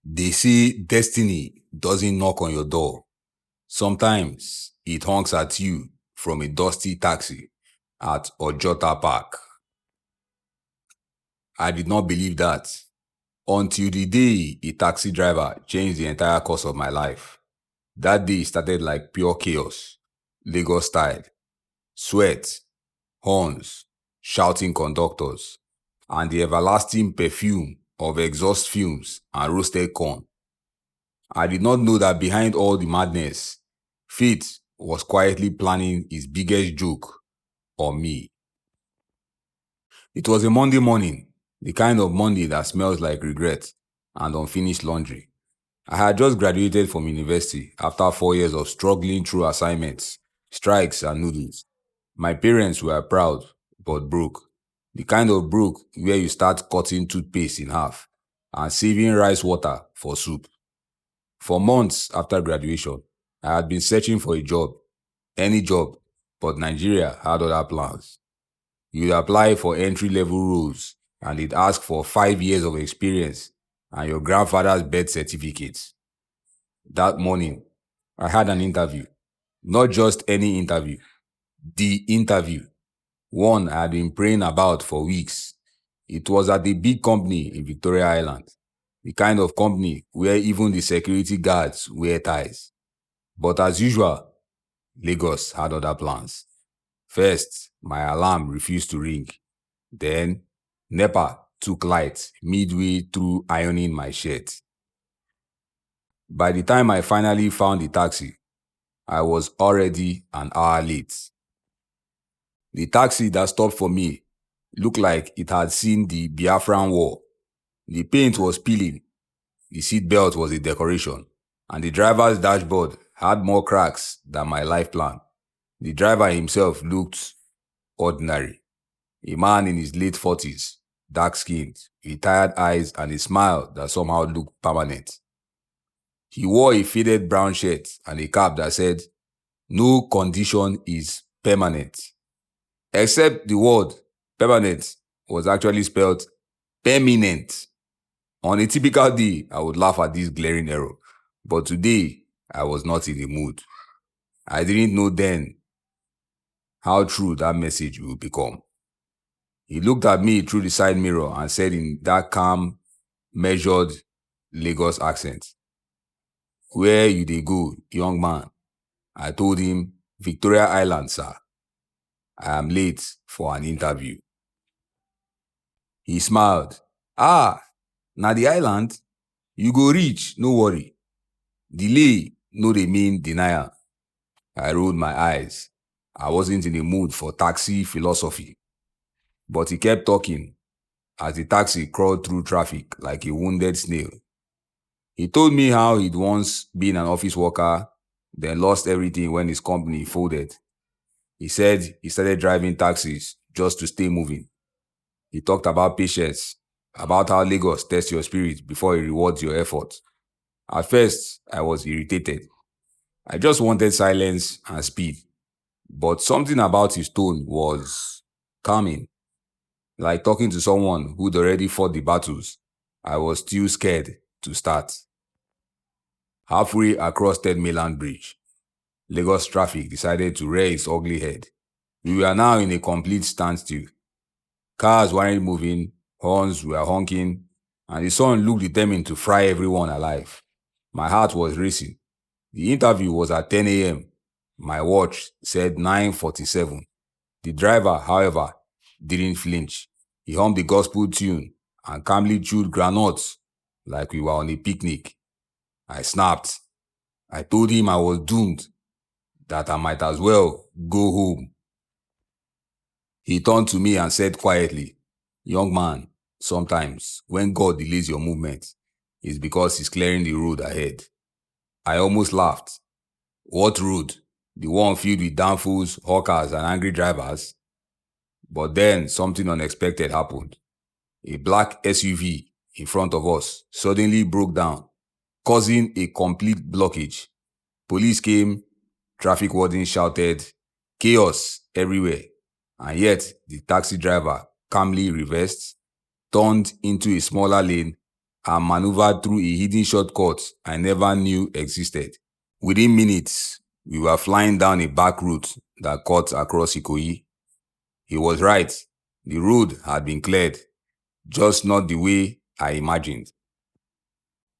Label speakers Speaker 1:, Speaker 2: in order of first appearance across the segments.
Speaker 1: They say destiny doesn't knock on your door. Sometimes it honks at you from a dusty taxi at Ojota Park. I did not believe that until the day a taxi driver changed the entire course of my life. That day started like pure chaos, Lagos style, sweat, horns, shouting conductors, and the everlasting perfume of exhaust fumes and roasted corn. I did not know that behind all the madness, fate was quietly planning his biggest joke on me. It was a Monday morning, the kind of Monday that smells like regret and unfinished laundry. I had just graduated from university after 4 years of struggling through assignments, strikes, and noodles. My parents were proud, but broke. The kind of broke where you start cutting toothpaste in half and saving rice water for soup. For months after graduation, I had been searching for a job, any job, but Nigeria had other plans. You'd apply for entry-level roles and they'd ask for 5 years of experience and your grandfather's birth certificate. That morning, I had an interview. Not just any interview, the interview. One I had been praying about for weeks. It was at a big company in Victoria Island, the kind of company where even the security guards wear ties. But as usual, Lagos had other plans. First, my alarm refused to ring. Then, NEPA took light midway through ironing my shirt. By the time I finally found the taxi, I was already an hour late. The taxi that stopped for me looked like it had seen the Biafran War. The paint was peeling, the seatbelt was a decoration, and the driver's dashboard had more cracks than my life plan. The driver himself looked ordinary. A man in his late 40s, dark-skinned, with tired eyes and a smile that somehow looked permanent. He wore a faded brown shirt and a cap that said, "No condition is permanent." Except the word permanent was actually spelled permanent. On a typical day, I would laugh at this glaring error. But today, I was not in the mood. I didn't know then how true that message would become. He looked at me through the side mirror and said in that calm, measured Lagos accent, "Where you dey go, young man?" I told him, "Victoria Island, sir. I am late for an interview." He smiled. "Ah, na the island? You go reach, no worry. Delay no dey mean denial." I rolled my eyes. I wasn't in the mood for taxi philosophy. But he kept talking as the taxi crawled through traffic like a wounded snail. He told me how he'd once been an office worker, then lost everything when his company folded. He said he started driving taxis just to stay moving. He talked about patience, about how Lagos tests your spirit before it rewards your effort. At first, I was irritated. I just wanted silence and speed. But something about his tone was calming, like talking to someone who'd already fought the battles I was still scared to start. Halfway across Mainland Bridge, Lagos traffic decided to rear its ugly head. We were now in a complete standstill. Cars weren't moving, horns were honking, and the sun looked determined to fry everyone alive. My heart was racing. The interview was at 10 a.m. My watch said 9:47. The driver, however, didn't flinch. He hummed the gospel tune and calmly chewed granuts like we were on a picnic. I snapped. I told him I was doomed, that I might as well go home. He turned to me and said quietly, "Young man, sometimes when God delays your movement, it's because he's clearing the road ahead." I almost laughed. What road? The one filled with downfalls, hawkers, and angry drivers? But then something unexpected happened. A black SUV in front of us suddenly broke down, causing a complete blockage. Police came, traffic wardens shouted, chaos everywhere. And yet the taxi driver calmly reversed, turned into a smaller lane, and maneuvered through a hidden shortcut I never knew existed. Within minutes, we were flying down a back route that cut across Ikoyi. He was right. The road had been cleared, just not the way I imagined.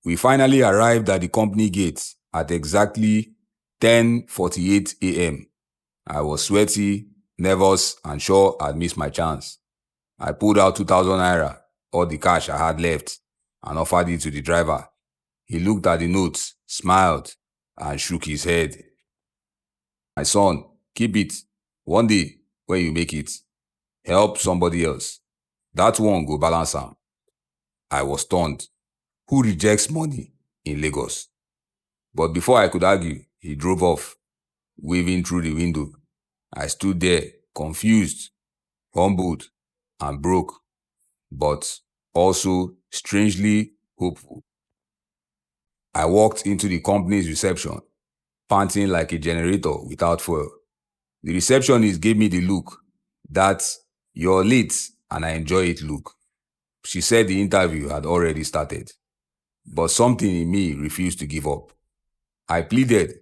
Speaker 1: We finally arrived at the company gate at exactly 10:48 a.m. I was sweaty, nervous, and sure I'd missed my chance. I pulled out 2,000 naira, all the cash I had left, and offered it to the driver. He looked at the notes, smiled, and shook his head. My son, keep it. One day, when you make it, help somebody else. That one go balance am. I was stunned. Who rejects money in Lagos? But before I could argue, he drove off, waving through the window. I stood there, confused, humbled, and broke, but also strangely hopeful. I walked into the company's reception, panting like a generator without fuel. The receptionist gave me the look, that "you're late and I enjoy it" look. She said the interview had already started, but something in me refused to give up. I pleaded,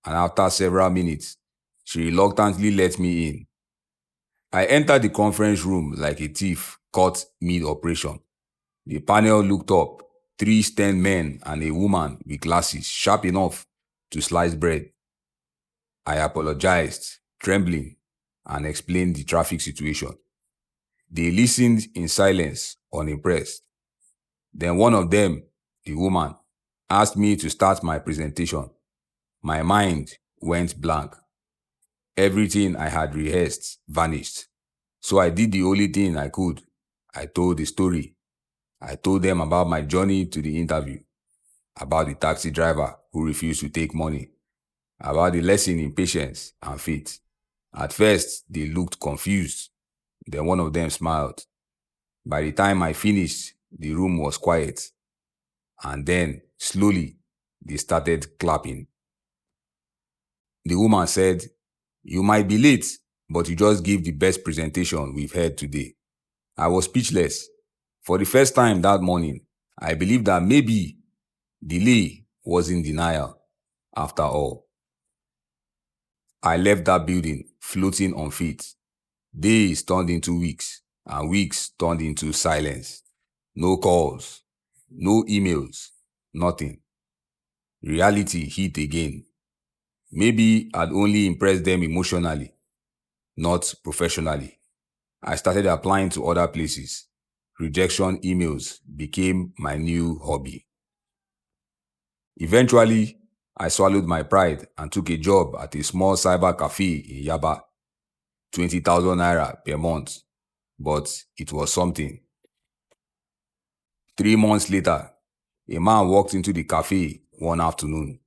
Speaker 1: and after several minutes, she reluctantly let me in. I entered the conference room like a thief caught mid-operation. The panel looked up, three stern men and a woman with glasses sharp enough to slice bread. I apologized, trembling, and explained the traffic situation. They listened in silence, unimpressed. Then one of them, the woman, asked me to start my presentation. My mind went blank. Everything I had rehearsed vanished. So I did the only thing I could. I told the story. I told them about my journey to the interview, about the taxi driver who refused to take money, about the lesson in patience and faith. At first, they looked confused. Then one of them smiled. By the time I finished, the room was quiet. And then, slowly, they started clapping. The woman said, "You might be late, but you just gave the best presentation we've heard today." I was speechless. For the first time that morning, I believed that maybe delay was in denial after all. I left that building floating on feet. Days turned into weeks, and weeks turned into silence. No calls, no emails, nothing. Reality hit again. Maybe I'd only impressed them emotionally, not professionally. I started applying to other places. Rejection emails became my new hobby. Eventually, I swallowed my pride and took a job at a small cyber cafe in Yaba. 20,000 naira per month. But it was something. 3 months later, a man walked into the cafe one afternoon.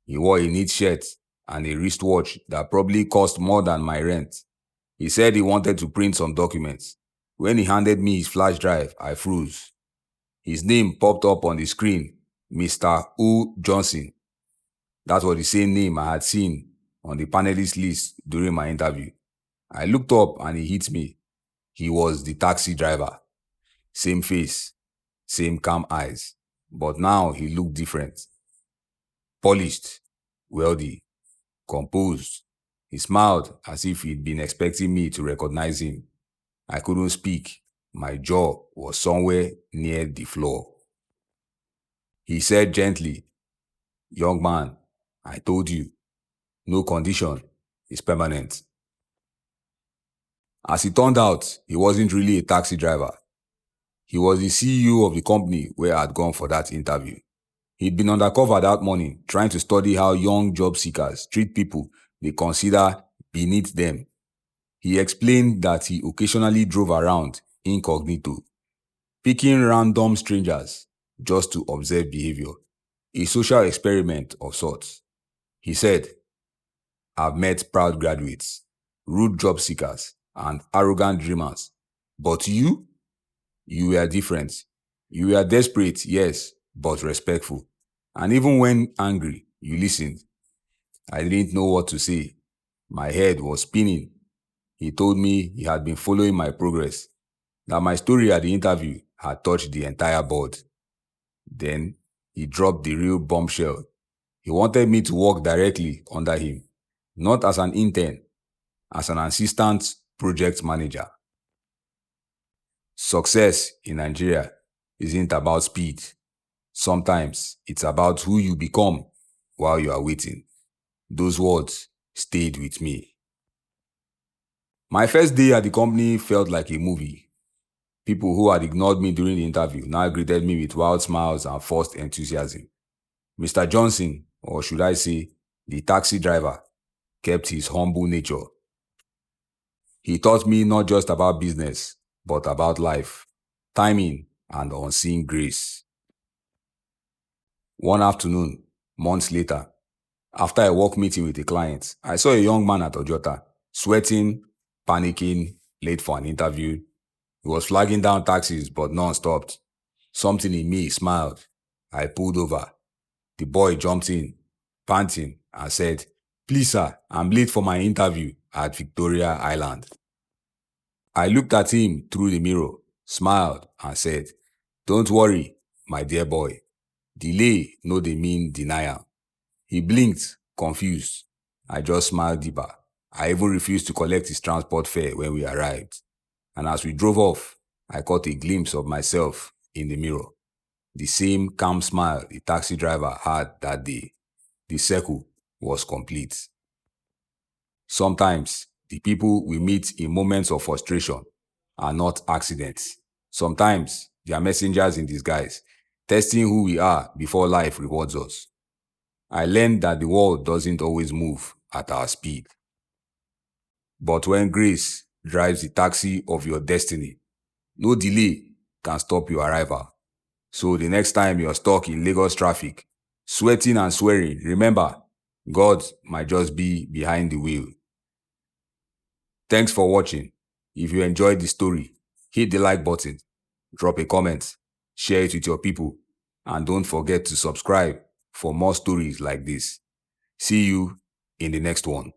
Speaker 1: He wore a neat shirt and a wristwatch that probably cost more than my rent. He said he wanted to print some documents. When he handed me his flash drive, I froze. His name popped up on the screen, Mr. O. Johnson. That was the same name I had seen on the panelist list during my interview. I looked up and he hit me. He was the taxi driver. Same face, same calm eyes. But now he looked different. Polished, wealthy, composed. He smiled as if he'd been expecting me to recognize him. I couldn't speak. My jaw was somewhere near the floor. He said gently, "Young man, I told you, no condition is permanent." As it turned out, he wasn't really a taxi driver. He was the CEO of the company where I'd gone for that interview. He'd been undercover that morning, trying to study how young job seekers treat people they consider beneath them. He explained that he occasionally drove around incognito, picking random strangers just to observe behavior, a social experiment of sorts. He said, "I've met proud graduates, rude job seekers, and arrogant dreamers. But you were different. You were desperate, yes, but respectful. And even when angry, you listened." I didn't know what to say. My head was spinning. He told me he had been following my progress, that my story at the interview had touched the entire board. Then he dropped the real bombshell. He wanted me to work directly under him, not as an intern, as an assistant project manager. Success in Nigeria isn't about speed. Sometimes it's about who you become while you are waiting. Those words stayed with me. My first day at the company felt like a movie. People who had ignored me during the interview now greeted me with wild smiles and forced enthusiasm. Mr. Johnson, or should I say, the taxi driver, kept his humble nature. He taught me not just about business, but about life, timing, and unseen grace. One afternoon, months later, after a work meeting with a client, I saw a young man at Ojota, sweating, panicking, late for an interview. He was flagging down taxis, but none stopped. Something in me smiled. I pulled over. The boy jumped in, panting, and said, "Please, sir, I'm late for my interview at Victoria Island." I looked at him through the mirror, smiled, and said, "Don't worry, my dear boy. Delay no dey mean denial." He blinked, confused. I just smiled deeper. I even refused to collect his transport fare when we arrived. And as we drove off, I caught a glimpse of myself in the mirror. The same calm smile the taxi driver had that day. The circle was complete. Sometimes, the people we meet in moments of frustration are not accidents. Sometimes, they are messengers in disguise, testing who we are before life rewards us. I learned that the world doesn't always move at our speed. But when grace drives the taxi of your destiny, no delay can stop your arrival. So the next time you're stuck in Lagos traffic, sweating and swearing, remember, God might just be behind the wheel. Thanks for watching. If you enjoyed the story, hit the like button, drop a comment, share it with your people, and don't forget to subscribe for more stories like this. See you in the next one.